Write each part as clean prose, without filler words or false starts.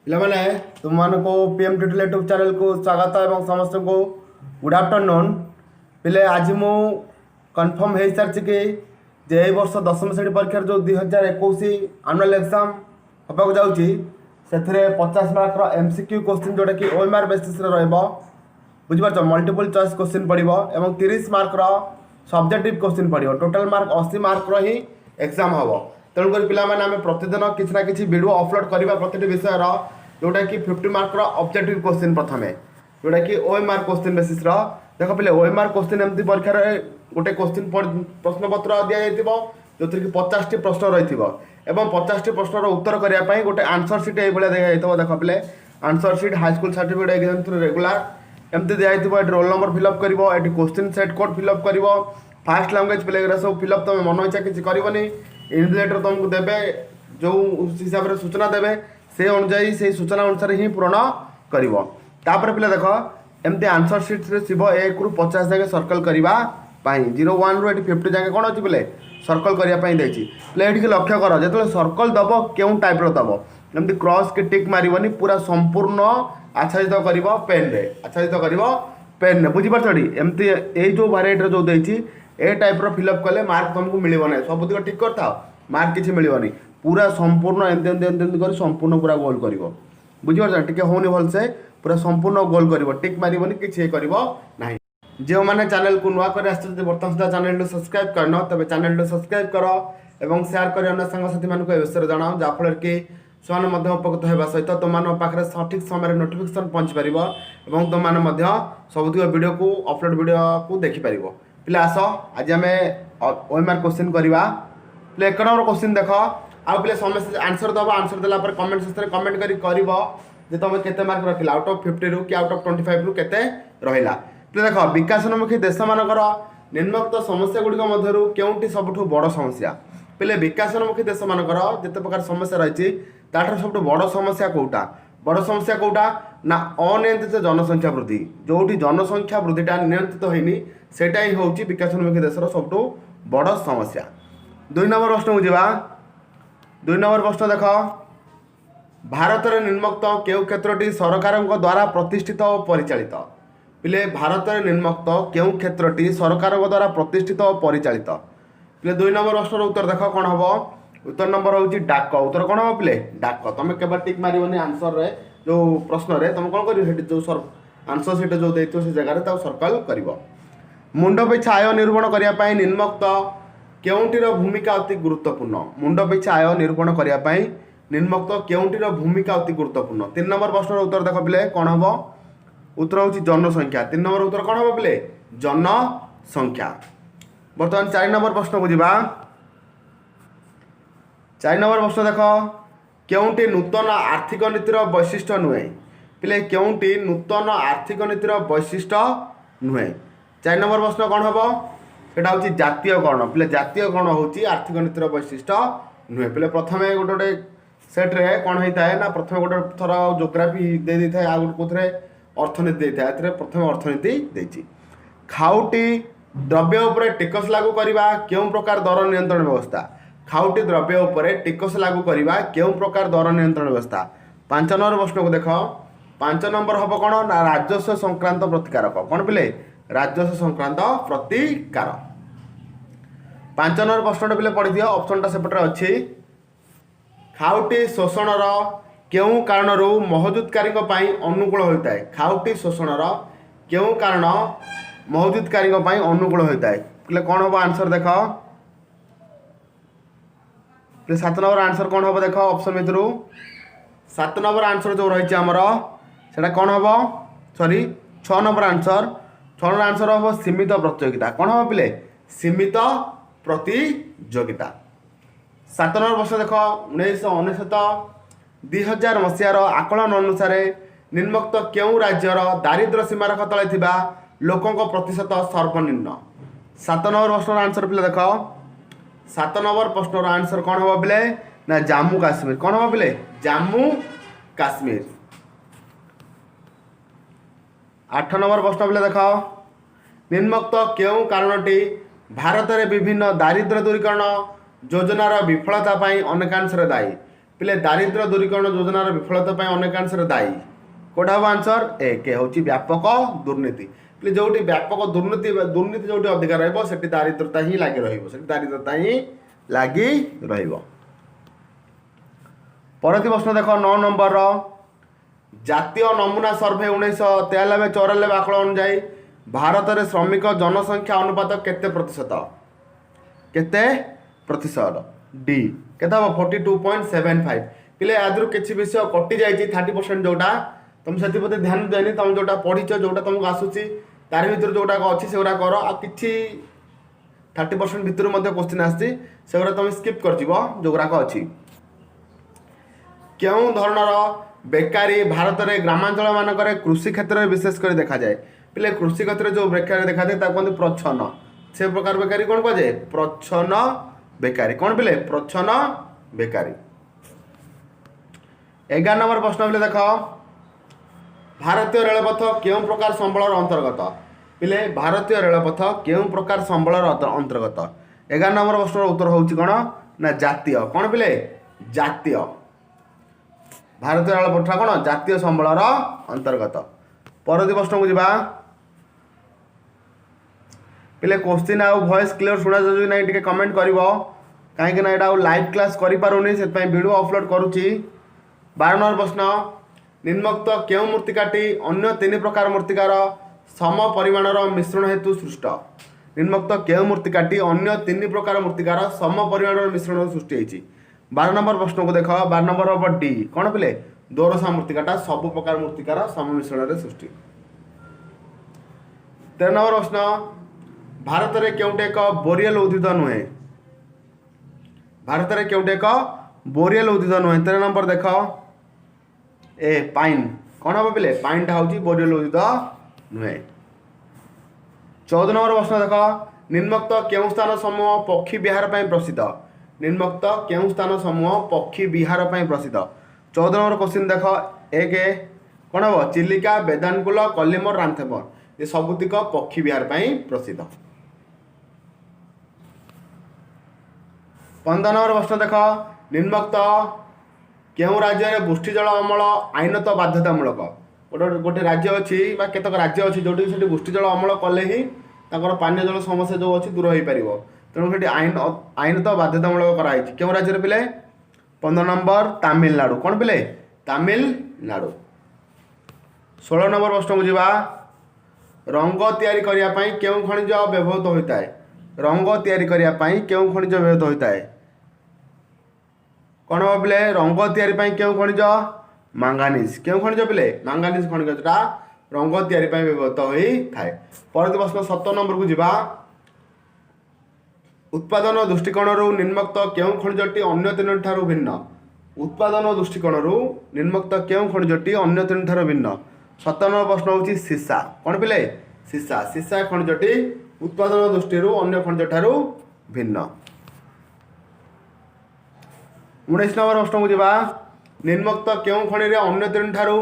पिलाने तुम को पीएम टिटल यूट्यूब चैनल को स्वागत एवं समस्त को गुड आफ्टरनून। पिले आज मु कन्फर्म हो सारी कि जे ए वर्ष 10वीं श्रेणी परीक्षा जो 2021 आनुआल एग्जाम होगा जाऊँगी से 50 मार्क एमसीक्यू क्वेश्चन जोटा कि ओएमआर बेसिस बुझीपार मल्टीपल चॉइस क्वेश्चन पड़ो और 30 मार्क सब्जेक्टिव क्वेश्चन पड़ो टोटाल मार्क 80 मार्क ही एग्जाम हम। तेणुक पे प्रतिदिन किसी ना कि वीडियो अपलोड करवा प्रति विषय जोटा कि 50 मार्क ऑब्जेक्टिव क्वेश्चन प्रथम जोटा कि ओएमआर क्वेश्चन बेसिस देख पे ओएमआर क्वेश्चन एमती परीक्षा गोटे क्वेश्चन प्रश्नपत्र दि जाइए जो कि 50 टी प्रश्न रही है 50 टी प्रश्न उत्तर करने गोटे आंसर सीट ये दिखाई देख पे answer sheet high school certificate exam through regular एमती दिखाई ये रोल नंबर फिलअप कर क्वेश्चन सेट कोड फिलअप कर फास्ट लैंग्वेज पे सब फिलअप तुम मन इच्छा किसी करनी इनविजिलेटर तुमको देवे जो हिसाब से सूचना देवे से अनुजाई से सूचना अनुसार ही पूरण कर पे देख एमती आंसर सीट शिव 1 ରୁ 50 जाए सर्कल करने 01 ରୁ 50 जाए कौन अच्छी पे सर्कल करने ये लक्ष्य कर जो सर्कल दब क्यों टाइप्र दब एमती क्रॉस कि टिक मारनी पूरा संपूर्ण आच्छादित कर पेन रे आच्छादित कर पेन रे बुझीपार एमती ये जो भारीटी जो देती ए टाइप्र फिलअप कले मार्क तुमको मिल ना सबुतिक ठीक कर था मार्क किसी मिलनी पूरा संपूर्ण एमती कर संपूर्ण पूरा गोल कर बुझीपार टे होनी भलसे पूरा संपूर्ण गोल कर टिक मारनी किसी करना जो मैंने चैनल को नुआ कर बर्तमान सुधा चैनल सब्सक्राइब करना तेज चैनल सब्सक्राइब कर और सेयार कर अन्य सांगसाथी मानक विषय जनाओ जहाँफल कि से उपकृत होगा सहित तुम पाखे सठिक समय नोटिफिकेशन पहुँच पार और तुम सबुतिक वीडियो को अपलोड वीडियो को देखिपार पे आस आज आम ओएमआर क्वेश्चन करवा पे 1 नंबर क्वेश्चन देख आउ पे समस्त आंसर दब आंसर देला कमेंट सेक्शन में कमेंट कर तुम केते मार्क रखिला आउट ऑफ 50 रू कि आउट ऑफ 25 रू केते रहिला पे देख विकासोन्मुखी देश मानकर निम्नोक्त समस्या गुड़िक मध्य केउंटी सबुठ बड़ समस्या पे विकासोन्मुखी देश मानकर जिते प्रकार समस्या रही सब बड़ समस्या कौटा बड़ समस्या कौटा ना अनियंत्रित जनसंख्या वृद्धि जोटी जनसंख्या वृद्धिटा नियंत्रित होनी सेटा ही हूँ विकासोन्मुखी देशर सब बड़ समस्या। 2 नंबर प्रश्न को जावा 2 नंबर प्रश्न देख भारत में निम्नोक्त केउ क्षेत्रटी सरकार द्वारा प्रतिष्ठित और परिचालित पिले भारत में निम्नोक्त केउ क्षेत्रटी सरकार द्वारा प्रतिष्ठित और परिचालित पिले 2 नंबर प्रश्न उत्तर देख कौन हम उत्तर नंबर हूँ डाक उत्तर कौन हम पिले डाक तुम केवल टिक मारनी आंसर रे जो प्रश्न रे तुम कौन कर जो आंसर सीट जो देते से जगह सर्कल कर मुंड पिछा आय निरूपण करने निम्नोक्त केउंटीर भूमिका अति गुरुत्वपूर्ण मुंड पिछा आय निरूपण करने निम्नोक्त केउंटीर भूमिका अति गुरुत्वपूर्ण 3 नंबर प्रश्न उत्तर देख पिले कौन हम उत्तर हूँ जनसंख्या 3 नंबर उत्तर कौन हम पिले जनसंख्या। बर्तमान 4 नंबर प्रश्न को जावा 4 नंबर प्रश्न देख केउंटी नूतन आर्थिक नीतिर वैशिष्ट्य नुहे पिले केउंटी नूतन आर्थिक नीतिर वैशिष्ट्य नुहे 4 नंबर प्रश्न कौन हम सेटा हूँ जातीयकरण पिले जातीयकरण हूँ आर्थिक नीतिर वैशिष्ट्य नुहे पिले प्रथम गोटे गोटे सेट्रे कौन होता है ना प्रथम गोटे थर जोग्राफी दे था आ गोटे अर्थनीति देता है प्रथम अर्थनीति देती खाउटी द्रव्य उपर टिकस लागू करने क्यों प्रकार दर नियंत्रण व्यवस्था खाउटी द्रव्य उपर टिकस लागू करने क्यों प्रकार दर नियंत्रण व्यवस्था। 5 नंबर प्रश्न को देख 5 नंबर हम कौन ना राजस्व संक्रांत प्रतिकारक कौन पिले राजस्व संक्रांत प्रतिकार। 5 नंबर प्रश्न पिले पढ़ी दियो ऑप्शनटा सेपटे अच्छी खाउटी शोषणर क्यों कारण मौजूदकारी अनुकूल होता है खाउटी शोषणर क्यों कारण मौजूदकारी अनुकूल होता है पे कौन हम आंसर देख 7 नंबर आंसर कौन हम देख ऑप्शन भितर 7 नंबर आंसर जो रही आमर से कौन हम सॉरी 6 नंबर आंसर हम सीमित प्रतियोगिता कौन हम पिले सीमित प्रतियोगिता। 7 नंबर प्रश्न देख 1999 2000 मसीहार आकलन अनुसार निम्नोक्त केउं राज्यर दारिद्र्य सीमारेखा तले थिबा लोकों प्रतिशत सर्वनिम्न। 7 नंबर प्रश्न आंसर पिले देख 7 नंबर प्रश्न आंसर कौन हम पिले ना जम्मू काश्मीर कौन हम पिले जम्मू काश्मीर। 8 नंबर प्रश्न पिले देख निम्नोक्त केउं कारणटी भारत में विभिन्न दारिद्र्य दूरीकरण योजनार विफलता अनेकांशरे दायी पिले दारिद्र्य दूरीकरण योजनार विफलता अनेकांशरे दायी कोटा हम आंसर एक हूँ व्यापक दुर्नीति पिले जो व्यापक दुर्नीति जो अधिक रही दारिद्रता ही लगी दारिद्रता ही लगी परवर्ती प्रश्न देख 9 नंबर जातीय नमूना सर्भे 1993-94 आकलन अनुजाई भारत में श्रमिक जनसंख्या अनुपात केते प्रतिशत डी केते हम 42.75 पिले आदि किसी विषय कटि जाइए 30% जोटा तुम से ध्यान देनी तुम जोटा पढ़ीच जोटा तुमको आसूसी तार भर जोटा अच्छी से कर आ कि 30% भितर क्वेश्चन आसी तुम स्किप कर जोगुराक अच्छी क्यों धरणर बेकारी भारत में ग्रामांचल मानक कृषि क्षेत्र में विशेषकर देखा जाए पिले कृषि क्षेत्र जो बेकारी देखा जाए कहते प्रच्छन्न से प्रकार बेकारी कौन कह जाए प्रच्छन्न बेकारी कौन पिले प्रच्छन्न बेकारी 11 नंबर प्रश्न पिले देख भारतीय रेलपथ क्यों प्रकार संबलर अंतर्गत पिले भारतीय रेलपथ क्यों प्रकार संबलर अंतर्गत 11 नंबर प्रश्न उत्तर होउछि कोन ना जातीय कौन पिले जातीय भारतीय रेलपथ कौन जातीय संबलर अंतर्गत परवर्ती प्रश्न को जीवा पिले क्वेश्चन आउ वॉइस क्लियर शुणा जाऊ ना टिके कमेंट करिवो काहे ना एटा लाइव क्लास करि पारुनी से वीडियो अपलोड करूची 12 नंबर प्रश्न निम्नोक्त केउ मूर्तिकाटी अन्य 3 प्रकार मूर्तिकार सम परिमाणर मिश्रण हेतु सृष्ट निम्नोक्त केउ मूर्तिकाटी अन्य 3 प्रकार मूर्तिकार सम परिमाणर मिश्रण सृष्टि होइछि 12 नंबर प्रश्न को देख 12 नंबर हम डी कौन पिले दोरसा मूर्तिकाटा सब प्रकार मूर्तिकार सम मिश्रण सृष्टि 13 नंबर प्रश्न भारत में केउटे एक बोरियल उद्भिद नुहे भारत में केउटे एक बोरियल उद्भिद नुहे 13 नंबर देख ए पाइन कौन हम पिले पाइनटा हूँ बोरियल उद्भिद नुहे 14 नंबर प्रश्न देख निम्नोक्त केउं स्थान समूह पक्षी विहार प्रसिद्ध निम्नोक्त केउं स्थान समूह पक्षी विहार प्रसिद्ध 14 नंबर क्वेश्चन देख एक कौन हम चिलिका बेदानकुल कलिमर रांथेपर ये सबुतिक पक्षी विहार प्रसिद्ध 15 नंबर प्रश्न देख निम्नोक्त केउं राज्य में वृष्टि जल अमल आईनत बाध्यतामूलक गोटे राज्य अच्छी केतक राज्य अच्छी जो वृष्टि जल अमल कले ही पानीय जल समस्या जो अच्छी दूर हो पार तेणु से आईनत बाध्यतामूलक कराई क्यों राज्य में पिले 15 नंबर तमिलनाडु कौन पिले तमिलनाडु 16 नंबर प्रश्न को जीवा रंग तैयारी करने केउं खनिज व्यवहृत होता है रंग तैयारी करने केउं खनिज व्यवहृत होता है कौन पिले रंग तैयारी केउं खनिज मांगानीज केउं खनिज पिले मांगानीज खनिज जोटा रंग तैयारी व्यवहृत होता है परवर्ती प्रश्न 17 नंबर को जीवा उत्पादन दृष्टिकोण निम्नोक्त केउं खनिजटी अन्य 3 ठारू भिन्न उत्पादन दृष्टिकोण निम्नोक्त केउं खनिजटी अन्य 3 ठारू भिन्न 17 नंबर प्रश्न होची सीसा कौन पिले सीसा सीसा खनिजटी उत्पादन दृष्टि अन्य खनिज ठारू भिन्न 19 नंबर प्रश्न को जीवा निम्नोक्त केउं खनि रे अन्य 3 ठारू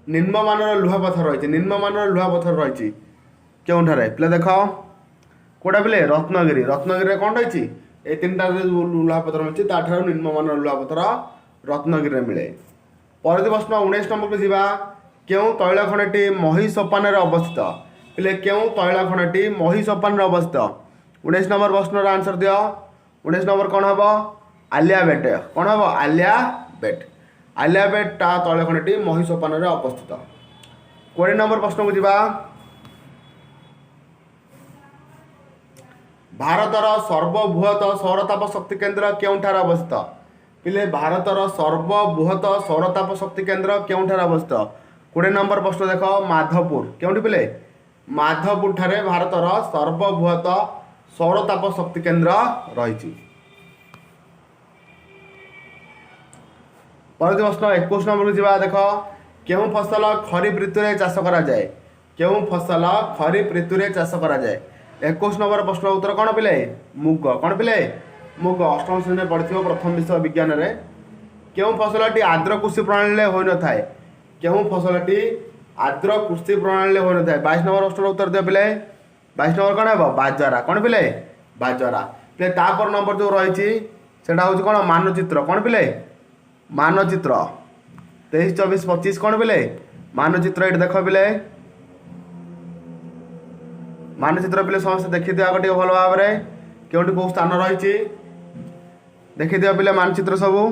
निम्नमानर लुहा पत्थर रही निम्नमानर लुहा पत्थर रही केउं ठारे पिले देख कोटा पिले रत्नगिरी रत्नगिरी कौन रही ये 3टा लुहा पत्थर मिलती ताठारू निम्नमानर लुहा पत्थर रत्नगिरी मिले परवर्ती प्रश्न 19 नंबर को जीवा केउं तैल खनिटी मही सोपान अवस्थित पिले केउं तैल खनिटी मही सोपान अवस्थित 19 नंबर प्रश्न आंसर दियो 19 नंबर कौन हम आलिया बेट कौन हम आलिया बेट ता तैल खनिटी मही सोपान अवस्थित 20 नंबर प्रश्न को जीवा भारतर सर्वबृहत सौरताप शक्ति केन्द्र केउंठार अवस्थित पिले भारतर सर्वबृहत सौरताप शक्ति केन्द्र केउंठार अवस्थित 20 नंबर प्रश्न देख माधवपुर केउंठी पिले माधवपुर ठारे भारतर सर्वबृहत सौरताप शक्ति केन्द्र रही परवर्ती प्रश्न 21 नंबर को जीवा देख केउं फसल खरीफ ऋतु रे चाष करा जाए केउं फसल खरीफ ऋतु रे चाष करा जाए 21 नंबर प्रश्न उत्तर कौन पिले मुग कौन पिले मुग अष्टम श्रेणी में पढ़ी प्रथम विषय विज्ञान रे केउं फसलटी आर्द्र कृषि प्रणाली हो न थाए केउं फसलटी आर्द्र कृषि प्रणाली हो न थाए 22 नंबर प्रश्न उत्तर दियो पिले 22 नंबर कौन है बाजरा कौन पिले बाजरा पिले तापर नंबर जो रही सेटा हूँ कौन मानचित्र कौन पिले मानचित्र 23 24 25 कौन पिले मानचित्र ये देख पिले मानचित्र पिले समस्त देखी दिया आगे भल भाव में केउटी कौ स्थान रही देखी दिया पिले मानचित्र सबू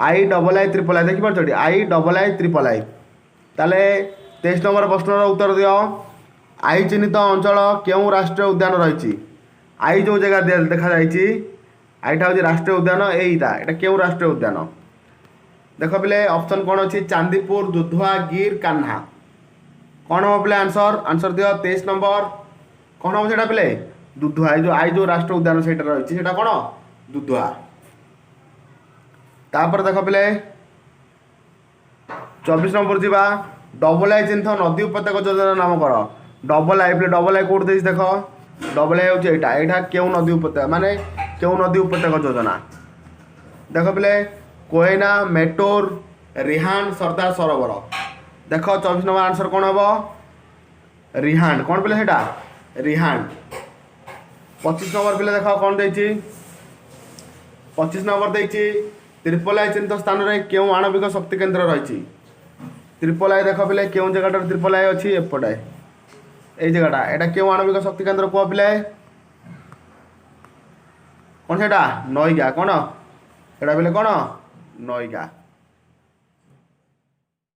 I double I triple I देखिपार I double I triple I ताले 23 नंबर प्रश्न उत्तर दियो आई चिन्हित अंचल केउं राष्ट्रीय उद्यान रही आई जो जगह देखा जाइए आईटा हूँ राष्ट्रीय उद्यान एटा केउं राष्ट्रीय उद्यान देख पिले ऑप्शन कौन अच्छी चांदीपुर दुधुआ गिर कान्हा कौन हम पिले आंसर आंसर दियो 23 नंबर कौन हम से पिले दुधुआ आई जो राष्ट्रीय उद्यान से रही कौन दुधुआ तापर देख पिले 24 नंबर जीवा डबल आई चिन्ह नदी उपत्यका योजना नाम कर डबल आई पिले डबल आई कौट देख डबल आई हूँ यहाँ क्यों नदी उपत्यका माने क्यों नदी उपत्यका योजना देख पिले कोयना मेटोर रिहान सरदार सरोवर देख 24 नंबर आंसर कौन हम रिहान कौन पिले सेटा रिहान 25 नंबर पिले देख कौन देती 25 नंबर देती त्रिपल आई चिन्हित स्थान में क्यों आणविक शक्ति केन्द्र रही त्रिपल आई देख पिले क्यों जगह त्रिपल आई अच्छी एपटे ये जगहटा यहाँ क्यों आणविक शक्ति केन्द्र कह पिले कौन से नईगा कौन एटा पिले कौन नईगा।